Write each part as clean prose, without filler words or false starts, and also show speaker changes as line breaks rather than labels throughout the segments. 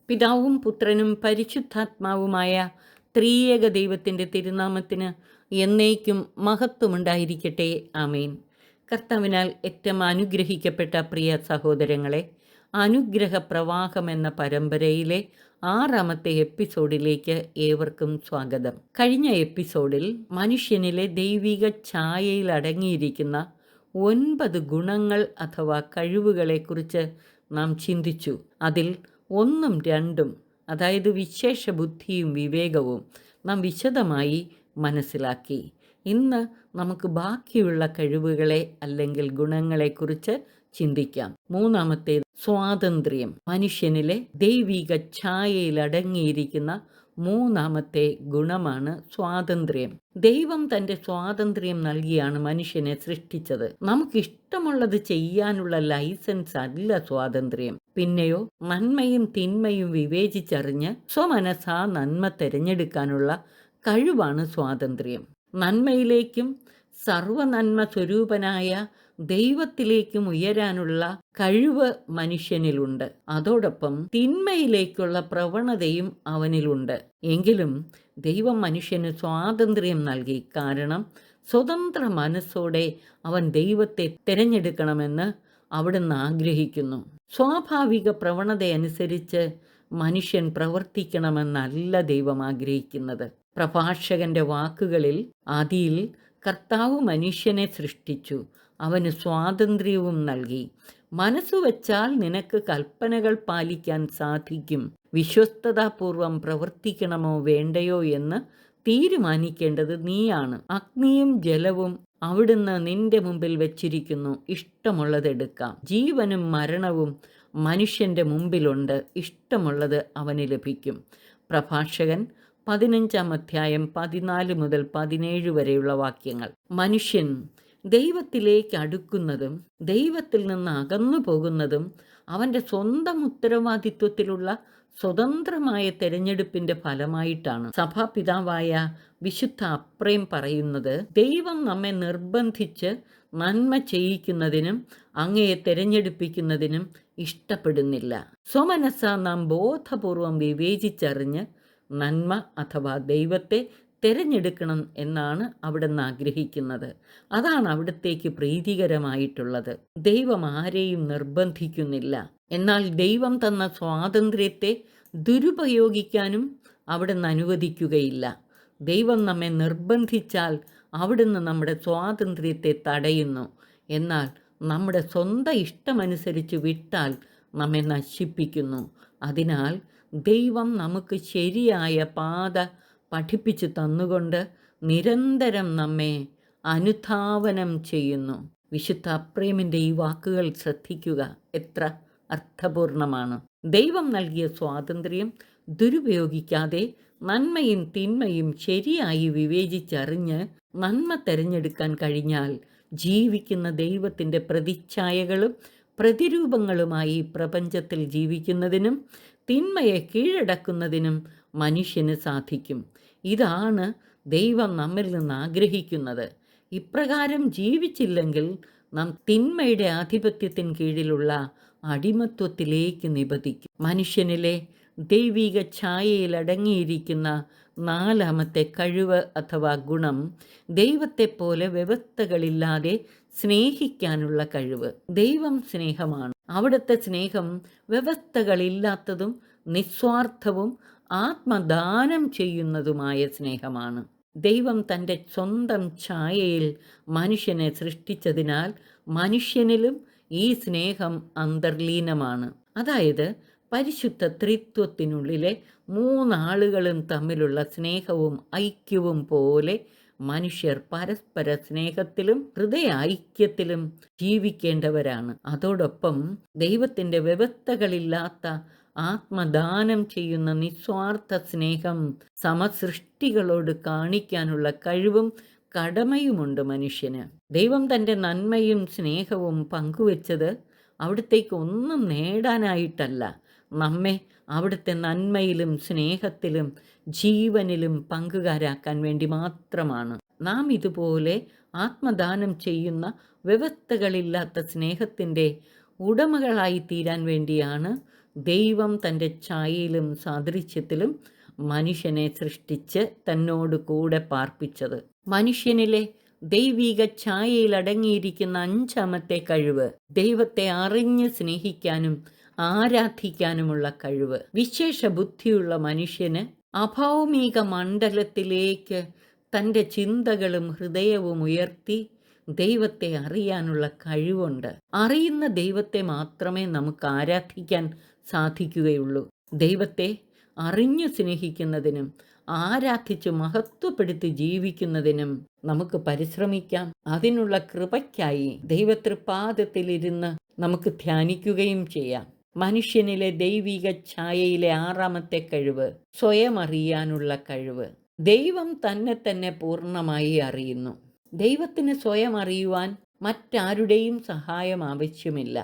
പിതാവും പുത്രനും പരിശുദ്ധാത്മാവുമായ ത്രിയേക ദൈവത്തിൻ്റെ തിരുനാമത്തിന് എന്നേക്കും മഹത്വമുണ്ടായിരിക്കട്ടെ. ആമേൻ. കർത്താവിനാൽ ഏറ്റവും അനുഗ്രഹിക്കപ്പെട്ട പ്രിയ സഹോദരങ്ങളെ, അനുഗ്രഹ പ്രവാഹം എന്ന പരമ്പരയിലെ 6ാമത്തെ എപ്പിസോഡിലേക്ക് ഏവർക്കും സ്വാഗതം. കഴിഞ്ഞ എപ്പിസോഡിൽ മനുഷ്യനിലെ ദൈവിക ഛായയിൽ അടങ്ങിയിരിക്കുന്ന 9 ഗുണങ്ങൾ അഥവാ കഴിവുകളെക്കുറിച്ച് നാം ചിന്തിച്ചു. അതിൽ 1ഉം 2ഉം, അതായത് വിശേഷ ബുദ്ധിയും വിവേകവും നാം വിശദമായി മനസ്സിലാക്കി. ഇന്ന് നമുക്ക് ബാക്കിയുള്ള കഴിവുകളെ അല്ലെങ്കിൽ ഗുണങ്ങളെക്കുറിച്ച് ചിന്തിക്കാം. 3ാമത്തേത് സ്വാതന്ത്ര്യം. മനുഷ്യനിലെ ദൈവിക ഛായയിൽ അടങ്ങിയിരിക്കുന്ന 3ാമത്തെ ഗുണമാണ് സ്വാതന്ത്ര്യം. ദൈവം തൻ്റെ സ്വാതന്ത്ര്യം നൽകിയാണ് മനുഷ്യനെ സൃഷ്ടിച്ചത്. നമുക്കിഷ്ടമുള്ളത് ചെയ്യാനുള്ള ലൈസൻസ് അല്ല സ്വാതന്ത്ര്യം. പിന്നെയോ നന്മയും തിന്മയും വിവേചിച്ചറിഞ്ഞ് സ്വമനസാ നന്മ തിരഞ്ഞെടുക്കാനുള്ള കഴിവാണ് സ്വാതന്ത്ര്യം. നന്മയിലേക്കും സർവനന്മ സ്വരൂപനായ ദൈവത്തിലേക്കും ഉയരാനുള്ള കഴിവ് മനുഷ്യനിലുണ്ട്. അതോടൊപ്പം തിന്മയിലേക്കുള്ള പ്രവണതയും അവനിലുണ്ട്. എങ്കിലും ദൈവം മനുഷ്യന് സ്വാതന്ത്ര്യം നൽകി. കാരണം സ്വതന്ത്ര മനസ്സോടെ അവൻ ദൈവത്തെ തിരഞ്ഞെടുക്കണമെന്ന് അവിടുന്ന് ആഗ്രഹിക്കുന്നു. സ്വാഭാവിക പ്രവണതയനുസരിച്ച് മനുഷ്യൻ പ്രവർത്തിക്കണമെന്നല്ല ദൈവം ആഗ്രഹിക്കുന്നത്. പ്രഭാഷകന്റെ വാക്കുകളിൽ, ആദിയിൽ കർത്താവ് മനുഷ്യനെ സൃഷ്ടിച്ചു, അവന് സ്വാതന്ത്ര്യവും നൽകി. മനസ്സു വച്ചാൽ നിനക്ക് കൽപ്പനകൾ പാലിക്കാൻ സാധിക്കും. വിശ്വസ്തതാപൂർവം പ്രവർത്തിക്കണമോ വേണ്ടയോ എന്ന് തീരുമാനിക്കേണ്ടത് നീയാണ്. അഗ്നിയും ജലവും അവിടുന്ന് നിന്റെ മുമ്പിൽ വെച്ചിരിക്കുന്നു, ഇഷ്ടമുള്ളതെടുക്കാം. ജീവനും മരണവും മനുഷ്യൻ്റെ മുമ്പിലുണ്ട്, ഇഷ്ടമുള്ളത് അവന് ലഭിക്കും. പ്രഭാഷകൻ 15-ാം അധ്യായം 14 മുതൽ 17 വരെയുള്ള വാക്യങ്ങൾ. മനുഷ്യൻ ദൈവത്തിലേക്ക് അടുക്കുന്നതും ദൈവത്തിൽ നിന്ന് അകന്നു പോകുന്നതും അവൻ്റെ സ്വന്തം ഉത്തരവാദിത്വത്തിലുള്ള സ്വതന്ത്രമായ തെരഞ്ഞെടുപ്പിൻ്റെ ഫലമായിട്ടാണ്. സഭാപിതാവായ വിശുദ്ധ അപ്രേം പറയുന്നത്, ദൈവം നമ്മെ നിർബന്ധിച്ച് നന്മ ചെയ്യിക്കുന്നതിനും അങ്ങയെ തിരഞ്ഞെടുപ്പിക്കുന്നതിനും ഇഷ്ടപ്പെടുന്നില്ല. സ്വമനസ്സാ നാം ബോധപൂർവം വിവേചിച്ചറിഞ്ഞ് നന്മ അഥവാ ദൈവത്തെ തിരഞ്ഞെടുക്കണം എന്നാണ് അവിടുന്ന് ആഗ്രഹിക്കുന്നത്. അതാണ് അവിടത്തേക്ക് പ്രീതികരമായിട്ടുള്ളത്. ദൈവം ആരെയും നിർബന്ധിക്കുന്നില്ല. എന്നാൽ ദൈവം തന്ന സ്വാതന്ത്ര്യത്തെ ദുരുപയോഗിക്കാനും അവിടുന്ന് അനുവദിക്കുകയില്ല. ദൈവം നമ്മെ നിർബന്ധിച്ചാൽ അവിടുന്ന് നമ്മുടെ സ്വാതന്ത്ര്യത്തെ തടയുന്നു. എന്നാൽ നമ്മുടെ സ്വന്തം ഇഷ്ടമനുസരിച്ച് വിട്ടാൽ നമ്മെ നശിപ്പിക്കുന്നു. അതിനാൽ ദൈവം നമുക്ക് ശരിയായ പാത പഠിപ്പിച്ചു തന്നുകൊണ്ട് നിരന്തരം നമ്മെ അനുധാവനം ചെയ്യുന്നു. വിശുദ്ധ അപ്രേമിൻ്റെ ഈ വാക്കുകൾ ശ്രദ്ധിക്കുക, എത്ര അർത്ഥപൂർണമാണ്. ദൈവം നൽകിയ സ്വാതന്ത്ര്യം ദുരുപയോഗിക്കാതെ നന്മയും തിന്മയും ശരിയായി വിവേചിച്ചറിഞ്ഞ് നന്മ തിരഞ്ഞെടുക്കാൻ കഴിഞ്ഞാൽ ജീവിക്കുന്ന ദൈവത്തിൻ്റെ പ്രതിച്ഛായകളും പ്രതിരൂപങ്ങളുമായി പ്രപഞ്ചത്തിൽ ജീവിക്കുന്നതിനും തിന്മയെ കീഴടക്കുന്നതിനും മനുഷ്യന് സാധിക്കും. ഇതാണ് ദൈവം നമ്മിൽ നിന്ന് ആഗ്രഹിക്കുന്നത്. ഇപ്രകാരം ജീവിച്ചില്ലെങ്കിൽ നാം തിന്മയുടെ ആധിപത്യത്തിന് കീഴിലുള്ള അടിമത്വത്തിലേക്ക് നിബദിക്കും. മനുഷ്യനിലെ ദൈവിക ഛായയിൽ അടങ്ങിയിരിക്കുന്ന 4ാമത്തെ കഴിവ് അഥവാ ഗുണം ദൈവത്തെപ്പോലെ വ്യവസ്ഥകളില്ലാതെ സ്നേഹിക്കാനുള്ള കഴിവ്. ദൈവം സ്നേഹമാണ്. അവിടുത്തെ സ്നേഹം വ്യവസ്ഥകളില്ലാത്തതും നിസ്വാർത്ഥവും ആത്മദാനം ചെയ്യുന്നതുമായ സ്നേഹമാണ്. ദൈവം തൻ്റെ സ്വന്തം ഛായയിൽ മനുഷ്യനെ സൃഷ്ടിച്ചതിനാൽ മനുഷ്യനിലും ഈ സ്നേഹം അന്തർലീനമാണ്. അതായത് പരിശുദ്ധ ത്രിത്വത്തിനുള്ളിലെ 3 ആളുകളും തമ്മിലുള്ള സ്നേഹവും ഐക്യവും പോലെ മനുഷ്യർ പരസ്പര സ്നേഹത്തിലും ഹൃദയ ഐക്യത്തിലും ജീവിക്കേണ്ടവരാണ്. അതോടൊപ്പം ദൈവത്തിൻ്റെ വ്യവസ്ഥകളില്ലാത്ത ആത്മദാനം ചെയ്യുന്ന നിസ്വാർത്ഥ സ്നേഹം സമസൃഷ്ടികളോട് കാണിക്കാനുള്ള കഴിവും കടമയുമുണ്ട് മനുഷ്യന്. ദൈവം തൻ്റെ നന്മയും സ്നേഹവും പങ്കുവെച്ചത് അവിടത്തേക്ക് ഒന്നും നേടാനായിട്ടല്ല, നമ്മെ അവിടുത്തെ നന്മയിലും സ്നേഹത്തിലും ജീവനിലും പങ്കുകാരാക്കാൻ വേണ്ടി മാത്രമാണ്. നാം ഇതുപോലെ ആത്മദാനം ചെയ്യുന്ന വ്യവസ്ഥകളില്ലാത്ത സ്നേഹത്തിൻ്റെ ഉടമകളായി തീരാൻ വേണ്ടിയാണ് ദൈവം തൻ്റെ ഛായയിലും സാദൃശ്യത്തിലും മനുഷ്യനെ സൃഷ്ടിച്ച് തന്നോട് കൂടെ പാർപ്പിച്ചത്. മനുഷ്യനിലെ ദൈവിക ഛായയിൽ അടങ്ങിയിരിക്കുന്ന അഞ്ചാമത്തെ കഴിവ് ദൈവത്തെ അറിഞ്ഞ് സ്നേഹിക്കാനും ആരാധിക്കാനുമുള്ള കഴിവ്. വിശേഷ ബുദ്ധിയുള്ള മനുഷ്യന് അഭൗമിക മണ്ഡലത്തിലേക്ക് തൻ്റെ ചിന്തകളും ഹൃദയവും ഉയർത്തി ദൈവത്തെ അറിയാനുള്ള കഴിവുണ്ട്. അറിയുന്ന ദൈവത്തെ മാത്രമേ നമുക്ക് ആരാധിക്കാൻ സാധിക്കുകയുള്ളൂ. ദൈവത്തെ അറിഞ്ഞു സ്നേഹിക്കുന്നതിനും ആരാധിച്ച് മഹത്വപ്പെടുത്തി ജീവിക്കുന്നതിനും നമുക്ക് പരിശ്രമിക്കാം. അതിനുള്ള കൃപയ്ക്കായി ദൈവതൃപാദത്തിലിരുന്ന് നമുക്ക് ധ്യാനിക്കുകയും ചെയ്യാം. മനുഷ്യനിലെ ദൈവിക ഛായയിലെ ആറാമത്തെ കഴിവ് സ്വയം അറിയാനുള്ള കഴിവ്. ദൈവം തന്നെ പൂർണ്ണമായി അറിയുന്നു. ദൈവത്തിന് സ്വയം അറിയുവാൻ മറ്റാരുടെയും സഹായം ആവശ്യമില്ല.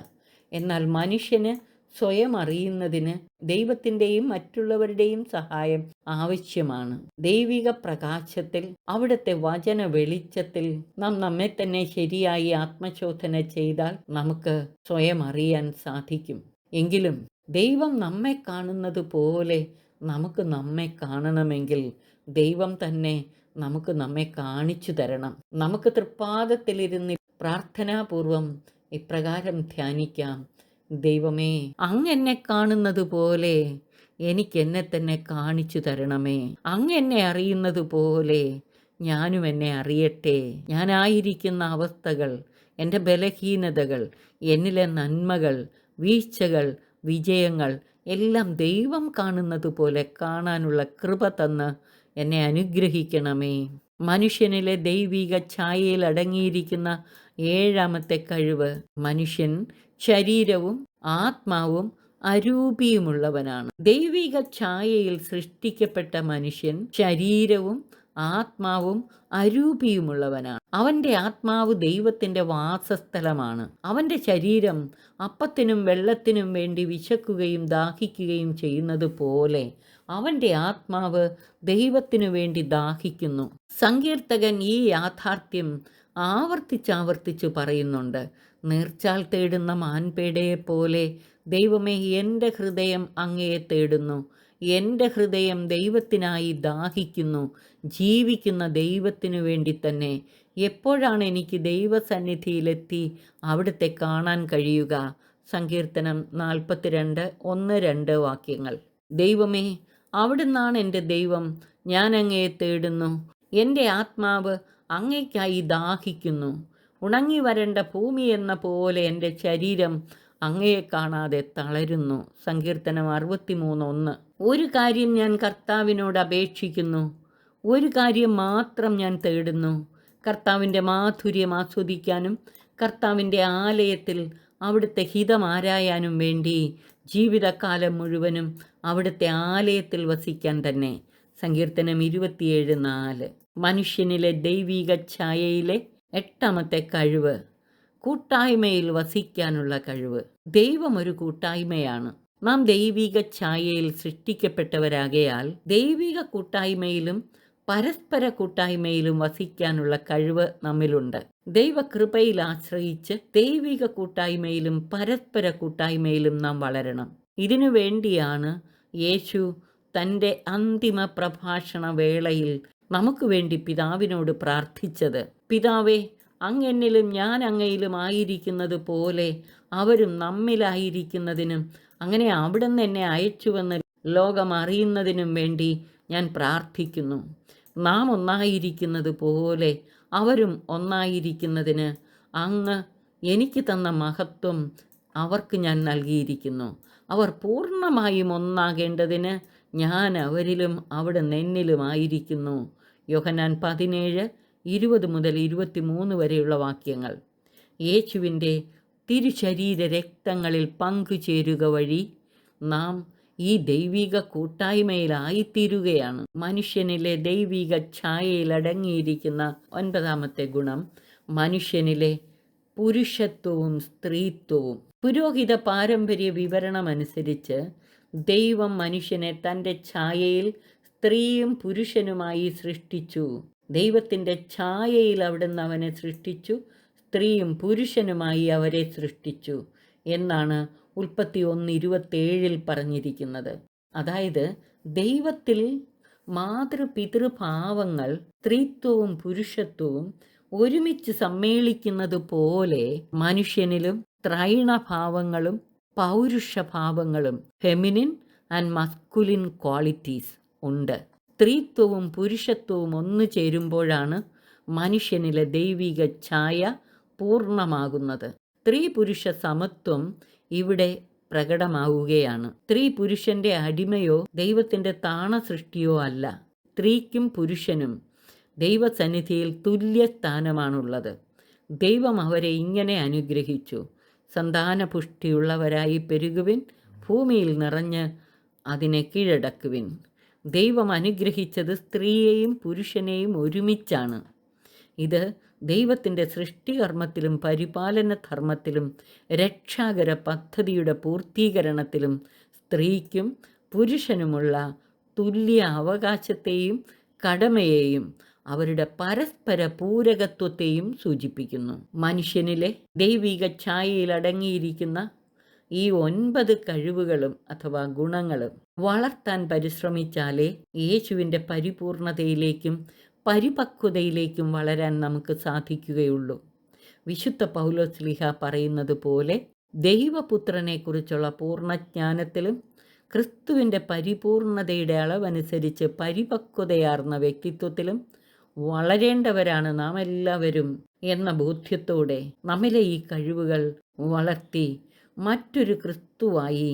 എന്നാൽ മനുഷ്യന് സ്വയം അറിയുന്നതിന് ദൈവത്തിൻ്റെയും മറ്റുള്ളവരുടെയും സഹായം ആവശ്യമാണ്. ദൈവിക പ്രകാശത്തിൽ, അവിടുത്തെ വചന വെളിച്ചത്തിൽ നാം നമ്മെ തന്നെ ശരിയായി ആത്മശോധന ചെയ്താൽ നമുക്ക് സ്വയം അറിയാൻ സാധിക്കും. എങ്കിലും ദൈവം നമ്മെ കാണുന്നത് പോലെ നമുക്ക് നമ്മെ കാണണമെങ്കിൽ ദൈവം തന്നെ നമുക്ക് നമ്മെ കാണിച്ചു തരണം. നമുക്ക് തൃപ്പാദത്തിലിരുന്ന് പ്രാർത്ഥനാപൂർവം ഇപ്രകാരം ധ്യാനിക്കാം: ദൈവമേ, അങ്ങ് എന്നെ കാണുന്നത് പോലെ എനിക്ക് എന്നെ തന്നെ കാണിച്ചു തരണമേ. അങ്ങ് എന്നെ അറിയുന്നത് പോലെ ഞാനും എന്നെ അറിയട്ടെ. ഞാനായിരിക്കുന്ന അവസ്ഥകൾ, എൻ്റെ ബലഹീനതകൾ, എന്നിലെ നന്മകൾ, വീഴ്ചകൾ, വിജയങ്ങൾ എല്ലാം ദൈവം കാണുന്നത് പോലെ കാണാനുള്ള കൃപ തന്ന് എന്നെ അനുഗ്രഹിക്കണമേ. മനുഷ്യനിലെ ദൈവിക ഛായയിൽ അടങ്ങിയിരിക്കുന്ന ഏഴാമത്തെ കഴിവ് മനുഷ്യൻ ശരീരവും ആത്മാവും അരൂപിയുമുള്ളവനാണ്. ദൈവിക ഛായയിൽ സൃഷ്ടിക്കപ്പെട്ട മനുഷ്യൻ ശരീരവും ആത്മാവും അരൂപിയുമുള്ളവനാണ്. അവൻ്റെ ആത്മാവ് ദൈവത്തിൻ്റെ വാസസ്ഥലമാണ്. അവൻ്റെ ശരീരം അപ്പത്തിനും വെള്ളത്തിനും വേണ്ടി വിശക്കുകയും ദാഹിക്കുകയും ചെയ്യുന്നത് പോലെ അവൻ്റെ ആത്മാവ് ദൈവത്തിനു വേണ്ടി ദാഹിക്കുന്നു. സങ്കീർത്തകൻ ഈ യാഥാർത്ഥ്യം ആവർത്തിച്ചാവർത്തിച്ചു പറയുന്നുണ്ട്. നീർച്ചാൽ തേടുന്ന മാൻപേടയെപ്പോലെ ദൈവമേ, എൻ്റെ ഹൃദയം അങ്ങയെ തേടുന്നു. എൻ്റെ ഹൃദയം ദൈവത്തിനായി ദാഹിക്കുന്നു. ജീവിക്കുന്ന ദൈവത്തിനു വേണ്ടി തന്നെ. എപ്പോഴാണ് എനിക്ക് ദൈവസന്നിധിയിലെത്തി അവിടുത്തെ കാണാൻ കഴിയുക? സങ്കീർത്തനം 42, 1-2 വാക്യങ്ങൾ. ദൈവമേ, അവിടുന്നാണ് എൻ്റെ ദൈവം. ഞാൻ അങ്ങയെ തേടുന്നു. എൻ്റെ ആത്മാവ് അങ്ങയ്ക്കായി ദാഹിക്കുന്നു. ഉണങ്ങി വരേണ്ട ഭൂമി എന്ന പോലെ എൻ്റെ ശരീരം അങ്ങയെ കാണാതെ തളരുന്നു. സങ്കീർത്തനം 63:1. ഒരു കാര്യം ഞാൻ കർത്താവിനോട് അപേക്ഷിക്കുന്നു, ഒരു കാര്യം മാത്രം ഞാൻ തേടുന്നു: കർത്താവിൻ്റെ മാധുര്യം ആസ്വദിക്കാനും കർത്താവിൻ്റെ ആലയത്തിൽ അവിടുത്തെ ഹിതമാരായാനും വേണ്ടി ജീവിതകാലം മുഴുവനും അവിടുത്തെ ആലയത്തിൽ വസിക്കാൻ തന്നെ. സങ്കീർത്തനം 27:4. മനുഷ്യനിലെ ദൈവിക ഛായയിലെ എട്ടാമത്തെ കഴിവ് കൂട്ടായ്മയിൽ വസിക്കാനുള്ള കഴിവ്. ദൈവം ഒരു കൂട്ടായ്മയാണ്. നാം ദൈവിക ഛായയിൽ സൃഷ്ടിക്കപ്പെട്ടവരാകയാൽ ദൈവിക കൂട്ടായ്മയിലും പരസ്പര കൂട്ടായ്മയിലും വസിക്കാനുള്ള കഴിവ് നമ്മിലുണ്ട്. ദൈവകൃപയിൽ ആശ്രയിച്ച് ദൈവിക കൂട്ടായ്മയിലും പരസ്പര കൂട്ടായ്മയിലും നാം വളരണം. ഇതിനു വേണ്ടിയാണ് യേശു തൻ്റെ അന്തിമ പ്രഭാഷണ വേളയിൽ നമുക്ക് വേണ്ടി പിതാവിനോട് പ്രാർത്ഥിച്ചത്. പിതാവേ, അങ്ങ് എന്നിലും ഞാൻ അങ്ങയിലും ആയിരിക്കുന്നത് പോലെ അവരും നമ്മിലായിരിക്കുന്നതിനും അങ്ങനെ അവിടുന്ന് എന്നെ അയച്ചുവെന്ന് ലോകം അറിയുന്നതിനും വേണ്ടി ഞാൻ പ്രാർത്ഥിക്കുന്നു. നാം ഒന്നായിരിക്കുന്നത് പോലെ അവരും ഒന്നായിരിക്കുന്നതിന് അങ്ങ് എനിക്ക് തന്ന മഹത്വം അവർക്ക് ഞാൻ നൽകിയിരിക്കുന്നു. അവർ പൂർണ്ണമായും ഒന്നാകേണ്ടതിന് ഞാൻ അവരിലും അവിടുന്ന് എന്നിലുമായിരിക്കുന്നു. യോഹന്നാൻ 17:20-23 വരെയുള്ള വാക്യങ്ങൾ. യേശുവിൻ്റെ തിരുശരീര രക്തങ്ങളിൽ പങ്കുചേരുക വഴി നാം ഈ ദൈവിക കൂട്ടായ്മയിലായിത്തീരുകയാണ്. മനുഷ്യനിലെ ദൈവിക ഛായയിൽ അടങ്ങിയിരിക്കുന്ന 9ാമത്തെ ഗുണം മനുഷ്യനിലെ പുരുഷത്വവും സ്ത്രീത്വവും. പുരോഹിത പാരമ്പര്യ വിവരണമനുസരിച്ച് ദൈവം മനുഷ്യനെ തൻ്റെ ഛായയിൽ സ്ത്രീയും പുരുഷനുമായി സൃഷ്ടിച്ചു. ദൈവത്തിൻ്റെ ഛായയിൽ അവിടുന്ന് അവനെ സൃഷ്ടിച്ചു, സ്ത്രീയും പുരുഷനുമായി അവരെ സൃഷ്ടിച്ചു എന്നാണ് ഉൽപ്പത്തി 1:27 പറഞ്ഞിരിക്കുന്നത്. അതായത് ദൈവത്തിൽ മാതൃപിതൃഭാവങ്ങൾ, സ്ത്രീത്വവും പുരുഷത്വവും ഒരുമിച്ച് സമ്മേളിക്കുന്നത് പോലെ മനുഷ്യനിലും ത്രൈണഭാവങ്ങളും പൗരുഷഭാവങ്ങളും, ഫെമിനിൻ ആൻഡ് മസ്കുലിൻ ക്വാളിറ്റീസ് ഉണ്ട്. സ്ത്രീത്വവും പുരുഷത്വവും ഒന്നു ചേരുമ്പോഴാണ് മനുഷ്യനിലെ ദൈവിക ഛായ പൂർണ്ണമാകുന്നത്. സ്ത്രീ പുരുഷ സമത്വം ഇവിടെ പ്രകടമാവുകയാണ്. സ്ത്രീ പുരുഷന്റെ അടിമയോ ദൈവത്തിൻ്റെ താണ സൃഷ്ടിയോ അല്ല. സ്ത്രീക്കും പുരുഷനും ദൈവസന്നിധിയിൽ തുല്യ സ്ഥാനമാണുള്ളത്. ദൈവം അവരെ ഇങ്ങനെ അനുഗ്രഹിച്ചു: സന്താനപുഷ്ടിയുള്ളവരായി പെരുകുവിൻ, ഭൂമിയിൽ നിറഞ്ഞ് അതിനെ കീഴടക്കുവിൻ. ദൈവം അനുഗ്രഹിച്ചത് സ്ത്രീയെയും പുരുഷനെയും ഒരുമിച്ചാണ്. ഇത് ദൈവത്തിൻ്റെ സൃഷ്ടികർമ്മത്തിലും പരിപാലന ധർമ്മത്തിലും രക്ഷാകര പദ്ധതിയുടെ പൂർത്തീകരണത്തിലും സ്ത്രീക്കും പുരുഷനുമുള്ള തുല്യ അവകാശത്തെയും കടമയെയും അവരുടെ പരസ്പര പൂരകത്വത്തെയും സൂചിപ്പിക്കുന്നു. മനുഷ്യനിലെ ദൈവിക ഛായയിൽ അടങ്ങിയിരിക്കുന്ന ഈ 9 കഴിവുകളും അഥവാ ഗുണങ്ങളും വളർത്താൻ പരിശ്രമിച്ചാലേ യേശുവിൻ്റെ പരിപൂർണതയിലേക്കും പരിപക്വതയിലേക്കും വളരാൻ നമുക്ക് സാധിക്കുകയുള്ളൂ. വിശുദ്ധ പൗലോസ്ലീഹ പറയുന്നത് പോലെ ദൈവപുത്രനെക്കുറിച്ചുള്ള പൂർണ്ണജ്ഞാനത്തിലും ക്രിസ്തുവിൻ്റെ പരിപൂർണതയുടെ അളവനുസരിച്ച് പരിപക്വതയാർന്ന വ്യക്തിത്വത്തിലും വളരേണ്ടവരാണ് നാം എല്ലാവരും എന്ന ബോധ്യത്തോടെ നമ്മിലെ ഈ കഴിവുകൾ വളർത്തി മറ്റൊരു ക്രിസ്തുവായി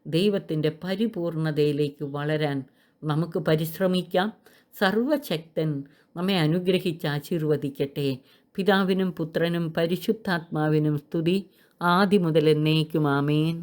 ദൈവത്തിൻ്റെ പരിപൂർണതയിലേക്ക് വളരാൻ നമുക്ക് പരിശ്രമിക്കാം. സർവശക്തൻ നമ്മെ അനുഗ്രഹിച്ച് ആശീർവദിക്കട്ടെ. പിതാവിനും പുത്രനും പരിശുദ്ധാത്മാവിനും സ്തുതി, ആദിമുതൽ എന്നേക്കും. ആമേൻ.